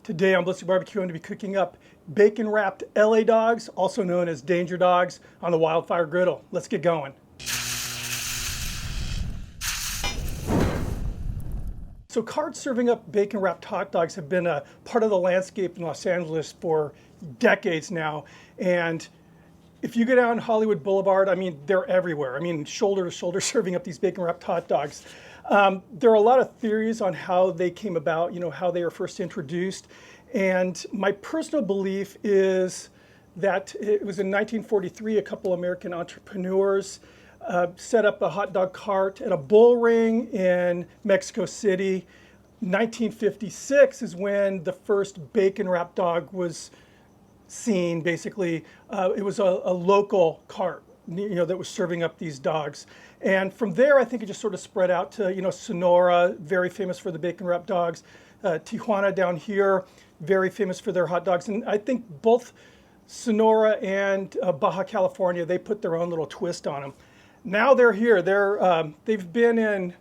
Today on Ballisticbbq, I'm going to be cooking up bacon-wrapped LA dogs, also known as danger dogs, on the Wildfire griddle. Let's get going. So carts serving up bacon-wrapped hot dogs have been a part of the landscape in Los Angeles for decades now. And if you go down Hollywood Boulevard, I mean, they're everywhere. I mean, shoulder to shoulder serving up these bacon-wrapped hot dogs. There are a lot of theories on how they came about, how they were first introduced. And my personal belief is that it was in 1943, a couple American entrepreneurs set up a hot dog cart at a bull ring in Mexico City. 1956 is when the first bacon-wrapped dog was seen. Basically, it was a local cart, that was serving up these dogs. And from there, I think it just sort of spread out to, Sonora, very famous for the bacon-wrapped dogs. Tijuana down here, very famous for their hot dogs. And I think both Sonora and Baja California, they put their own little twist on them. Now they're here. They've been in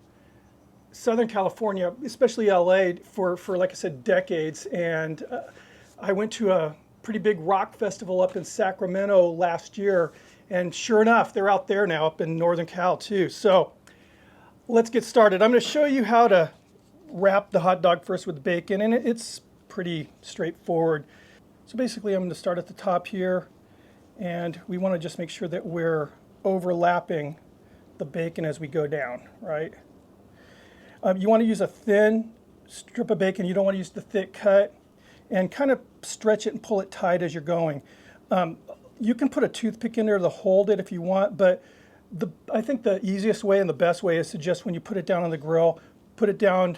Southern California, especially LA, for like I said, decades. And I went to a pretty big rock festival up in Sacramento last year. And sure enough, they're out there now up in Northern Cal too. So let's get started. I'm going to show you how to wrap the hot dog first with bacon, and it's pretty straightforward. So basically I'm going to start at the top here, and we want to just make sure that we're overlapping the bacon as we go down, right? You want to use a thin strip of bacon. You don't want to use the thick cut, and kind of stretch it and pull it tight as you're going. You can put a toothpick in there to hold it if you want, but I think the easiest way and the best way is to just, when you put it down on the grill, put it down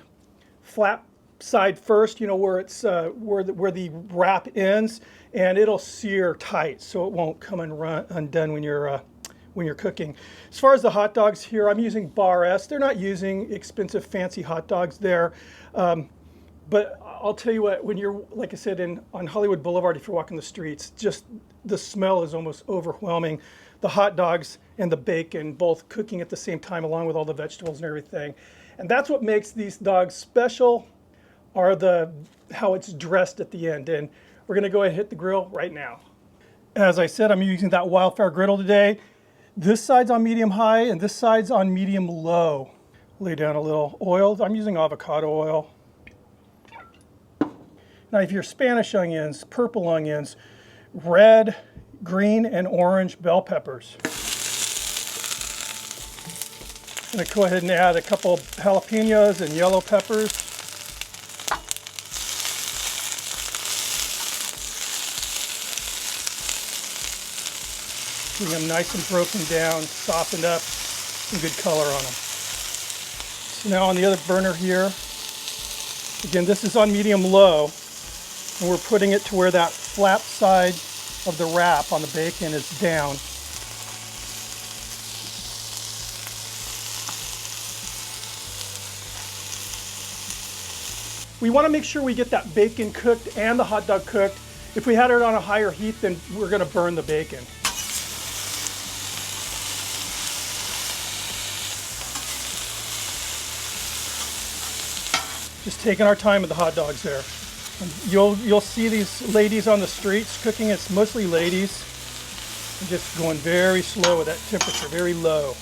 flat side first, where it's where the wrap ends, and it'll sear tight, so it won't come undone when you're cooking. As far as the hot dogs here, I'm using Bar S. They're not using expensive, fancy hot dogs there. But I'll tell you what, when you're, like I said, on Hollywood Boulevard, if you're walking the streets, just the smell is almost overwhelming. The hot dogs and the bacon both cooking at the same time, along with all the vegetables and everything. And that's what makes these dogs special, are how it's dressed at the end. And we're gonna go ahead and hit the grill right now. As I said, I'm using that Wildfire griddle today. This side's on medium high and this side's on medium low. Lay down a little oil. I'm using avocado oil. Now, if you're Spanish onions, purple onions, red, green, and orange bell peppers. I'm going to go ahead and add a couple jalapenos and yellow peppers. Getting them nice and broken down, softened up, some good color on them. So now on the other burner here, again, this is on medium-low. And we're putting it to where that flap side of the wrap on the bacon is down. We want to make sure we get that bacon cooked and the hot dog cooked. If we had it on a higher heat, then we're going to burn the bacon. Just taking our time with the hot dogs there. You'll see these ladies on the streets cooking. It's mostly ladies. And just going very slow with that temperature, very low.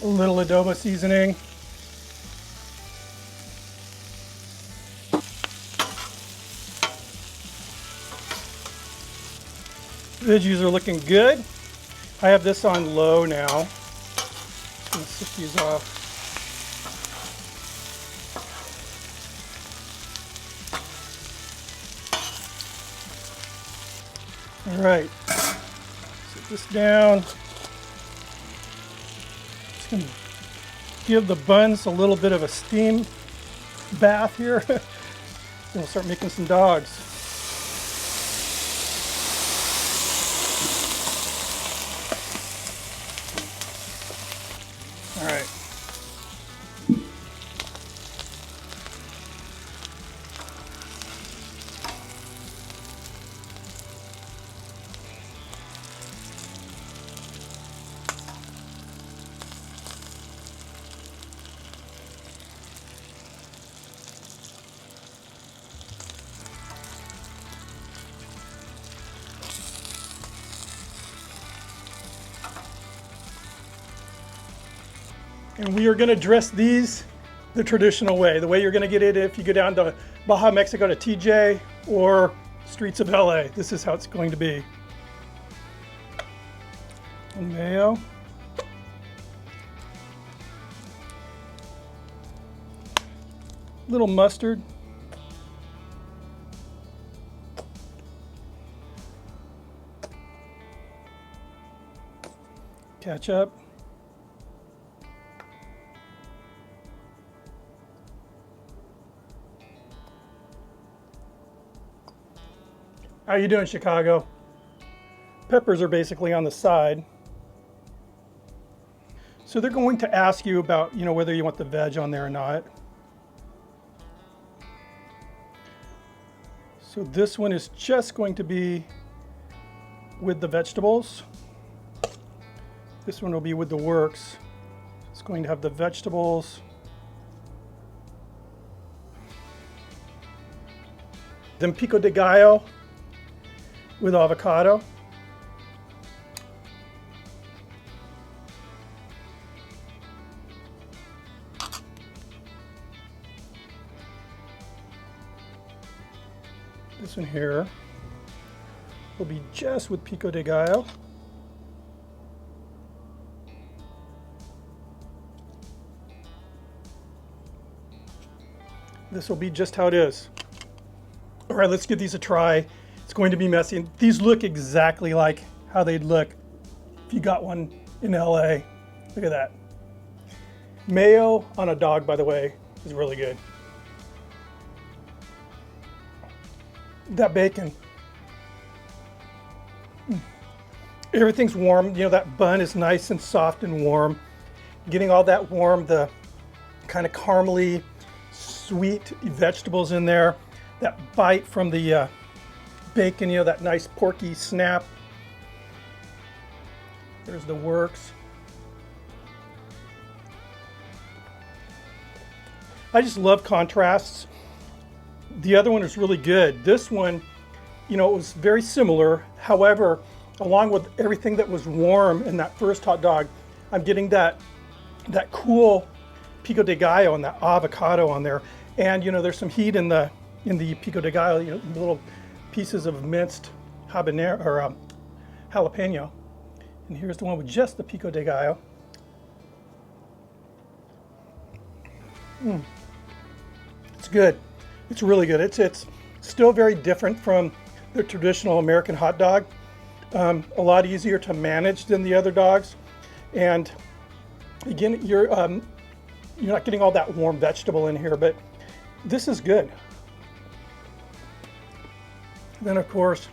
A little adobo seasoning. Veggies are looking good. I have this on low now. Just gonna sift these off. All right, sit this down. Just gonna give the buns a little bit of a steam bath here. We'll start making some dogs. All right. And we are going to dress these the traditional way, the way you're going to get it if you go down to Baja, Mexico to TJ or streets of LA. This is how it's going to be. And mayo. Little mustard. Ketchup. How you doing, Chicago? Peppers are basically on the side. So they're going to ask you about, whether you want the veg on there or not. So this one is just going to be with the vegetables. This one will be with the works. It's going to have the vegetables. Then pico de gallo with avocado. This one here will be just with pico de gallo. This will be just how it is. All right, let's give these a try. It's going to be messy. And these look exactly like how they'd look if you got one in LA. Look at that. Mayo on a dog, by the way, is really good. That bacon. Everything's warm. That bun is nice and soft and warm. Getting all that warm, the kind of caramely, sweet vegetables in there. That bite from the bacon, that nice porky snap. There's the works. I just love contrasts. The other one is really good. This one, it was very similar. However, along with everything that was warm in that first hot dog, I'm getting that cool pico de gallo and that avocado on there. And there's some heat in the pico de gallo, little pieces of minced habanero or jalapeno. And here's the one with just the pico de gallo. It's good. It's really good. It's still very different from the traditional American hot dog. A lot easier to manage than the other dogs. And again, you're not getting all that warm vegetable in here, but this is good. Then of course,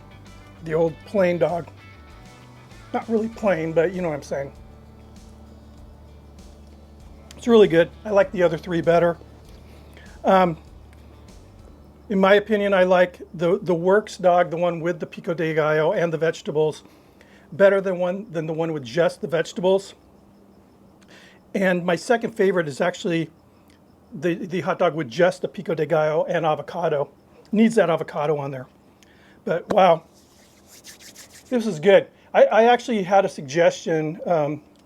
the old plain dog. Not really plain, but you know what I'm saying. It's really good. I like the other three better. In my opinion, I like the works dog, the one with the pico de gallo and the vegetables, better than the one with just the vegetables. And my second favorite is actually the hot dog with just the pico de gallo and avocado. Needs that avocado on there. But wow, this is good. I actually had a suggestion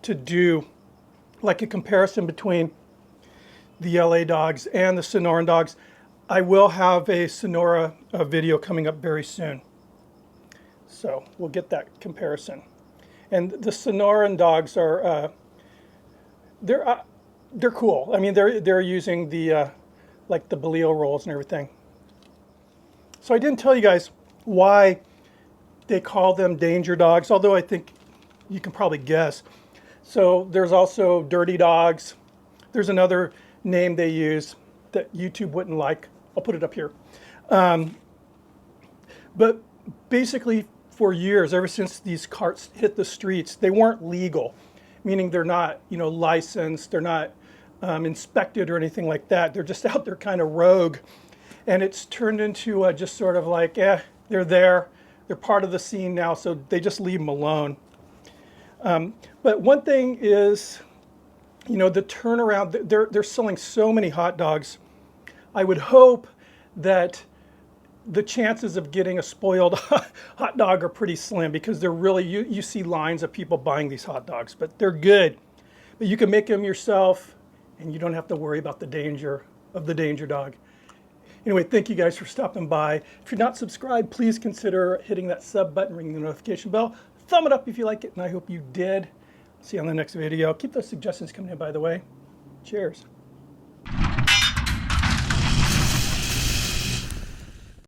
to do like a comparison between the LA dogs and the Sonoran dogs. I will have a Sonora video coming up very soon. So we'll get that comparison. And the Sonoran dogs are, they're cool. I mean, they're using the, like the bolillo rolls and everything. So I didn't tell you guys why they call them danger dogs, although I think you can probably guess. So there's also dirty dogs. There's another name they use that YouTube wouldn't like. I'll put it up here. But basically for years, ever since these carts hit the streets, they weren't legal, meaning they're not, licensed, they're not inspected or anything like that. They're just out there kind of rogue. And it's turned into just sort of like, they're there. They're part of the scene now, so they just leave them alone. But one thing is, the turnaround, they're selling so many hot dogs. I would hope that the chances of getting a spoiled hot dog are pretty slim because they're really, you see lines of people buying these hot dogs, but they're good. But you can make them yourself, and you don't have to worry about the danger of the danger dog. Anyway, thank you guys for stopping by. If you're not subscribed, please consider hitting that sub button, ringing the notification bell. Thumb it up if you like it, and I hope you did. See you on the next video. Keep those suggestions coming in, by the way. Cheers.